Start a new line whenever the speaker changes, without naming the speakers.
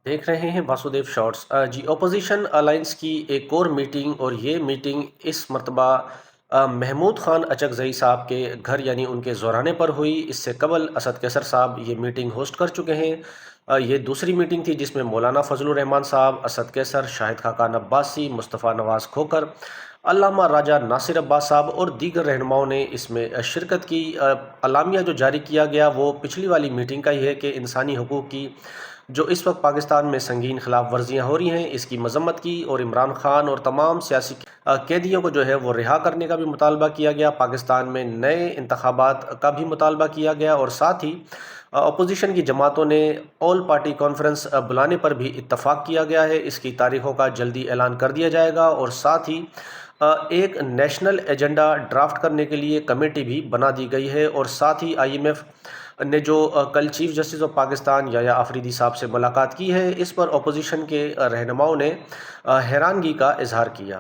देख रहे हैं वासुदेव शॉर्ट्स। जी, अपोजिशन अलायंस की एक और मीटिंग, और ये मीटिंग इस मरतबा महमूद खान अचकजई साहब के घर यानी उनके ज़ोराने पर हुई। इससे कबल असद कैसर साहब ये मीटिंग होस्ट कर चुके हैं। ये दूसरी मीटिंग थी जिसमें मौलाना फजलुर रहमान साहब, असद कैसर, शाहिद खाकान अब्बासी, मुस्तफ़ा नवाज़ खोकर, अल्लामा राजा नासिर अब्बास साहब और दीगर रहनुमाओं ने इसमें शिरकत की। अलामिया जो जारी किया गया वो पिछली वाली मीटिंग का ही है कि इंसानी हकूक़ की जो इस वक्त पाकिस्तान में संगीन खिलाफ वर्जियाँ हो रही हैं, इसकी मजम्मत की, और इमरान खान और तमाम सियासी कैदियों को जो है वो रिहा करने का भी मुतालबा किया गया। पाकिस्तान में नए इंतखाबात का भी मुतालबा किया गया, और साथ ही अपोजिशन की जमातों ने ऑल पार्टी कॉन्फ्रेंस बुलाने पर भी इत्तफाक किया गया है। इसकी तारीखों का जल्दी ऐलान कर दिया जाएगा, और साथ ही एक नेशनल एजेंडा ड्राफ्ट करने के लिए कमेटी भी बना दी गई है। और साथ ही IMF ने जो कल चीफ जस्टिस ऑफ पाकिस्तान या आफरीदी साहब से मुलाकात की है, इस पर अपोजिशन के रहनुमाओं ने हैरानगी का इजहार किया।